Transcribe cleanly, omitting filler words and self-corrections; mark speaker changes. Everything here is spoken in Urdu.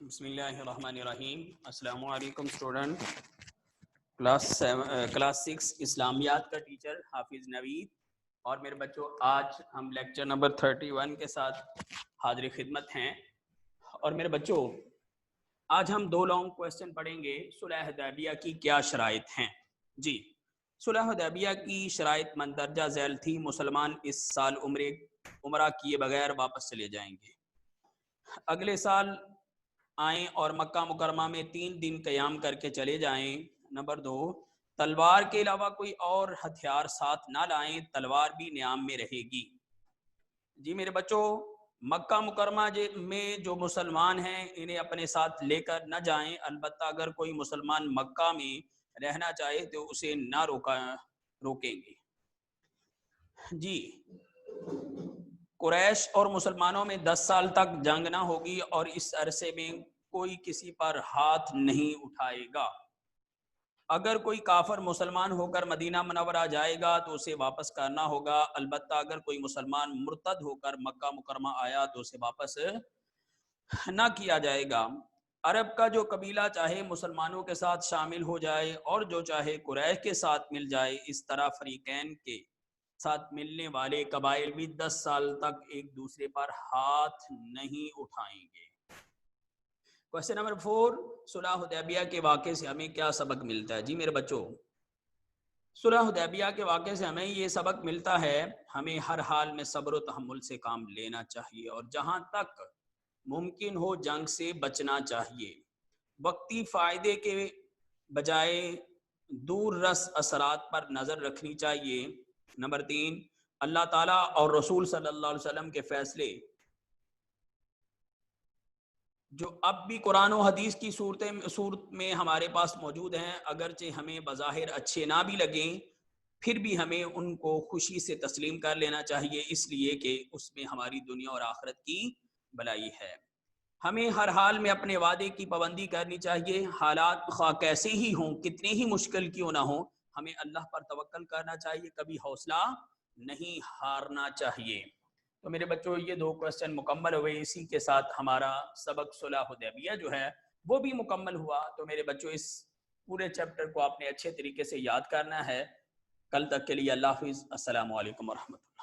Speaker 1: بسم اللہ الرحمن الرحیم۔ السلام علیکم اسٹوڈنٹ۔ کلاس 6 اسلامیات کا ٹیچر حافظ نوید اور میرے بچوں، آج ہم لیکچر نمبر 31 کے ساتھ حاضر خدمت ہیں۔ اور میرے بچوں، آج ہم 2 لانگ کویسچن پڑھیں گے۔ صلح حدیبیہ کی کیا شرائط ہیں؟ جی، صلح حدیبیہ کی شرائط مندرجہ ذیل تھی: مسلمان اس سال عمرہ کیے بغیر واپس چلے جائیں گے، اگلے سال آئیں اور مکہ مکرمہ میں 3 دن قیام کر کے چلے جائیں۔ نمبر 2، تلوار کے علاوہ کوئی اور ہتھیار ساتھ نہ لائیں، تلوار بھی نیام میں رہے گی۔ جی میرے بچوں، مکہ مکرمہ میں جو مسلمان ہیں انہیں اپنے ساتھ لے کر نہ جائیں، البتہ اگر کوئی مسلمان مکہ میں رہنا چاہے تو اسے نہ روکیں گے۔ جی، قریش اور مسلمانوں میں 10 سال تک جنگ نہ ہوگی اور اس عرصے میں کوئی کسی پر ہاتھ نہیں اٹھائے گا۔ اگر کوئی کافر مسلمان ہو کر مدینہ منورہ جائے گا تو اسے واپس کرنا ہوگا، البتہ اگر کوئی مسلمان مرتد ہو کر مکہ مکرمہ آیا تو اسے واپس نہ کیا جائے گا۔ عرب کا جو قبیلہ چاہے مسلمانوں کے ساتھ شامل ہو جائے اور جو چاہے قریش کے ساتھ مل جائے، اس طرح فریقین کے ساتھ ملنے والے قبائل بھی 10 سال تک ایک دوسرے پر ہاتھ نہیں اٹھائیں گے۔ کویسچن نمبر 4، صلح حدیبیہ کے واقعے سے ہمیں کیا سبق ملتا ہے؟ جی میرے بچوں، صلح حدیبیہ کے واقعے سے ہمیں یہ سبق ملتا ہے، ہمیں ہر حال میں صبر و تحمل سے کام لینا چاہیے اور جہاں تک ممکن ہو جنگ سے بچنا چاہیے۔ وقتی فائدے کے بجائے دور رس اثرات پر نظر رکھنی چاہیے۔ نمبر 3، اللہ تعالیٰ اور رسول صلی اللہ علیہ وسلم کے فیصلے جو اب بھی قرآن و حدیث کی صورت میں ہمارے پاس موجود ہیں، اگرچہ ہمیں بظاہر اچھے نہ بھی لگیں، پھر بھی ہمیں ان کو خوشی سے تسلیم کر لینا چاہیے، اس لیے کہ اس میں ہماری دنیا اور آخرت کی بھلائی ہے۔ ہمیں ہر حال میں اپنے وعدے کی پابندی کرنی چاہیے، حالات خواہ کیسے ہی ہوں، کتنے ہی مشکل کیوں نہ ہوں، ہمیں اللہ پر توکل کرنا چاہیے، کبھی حوصلہ نہیں ہارنا چاہیے۔ تو میرے بچوں، یہ 2 کویسچن مکمل ہوئے، اسی کے ساتھ ہمارا سبق صلح حدیبیہ جو ہے وہ بھی مکمل ہوا۔ تو میرے بچوں، اس پورے چیپٹر کو آپ نے اچھے طریقے سے یاد کرنا ہے۔ کل تک کے لیے اللہ حافظ، السلام علیکم ورحمۃ اللہ۔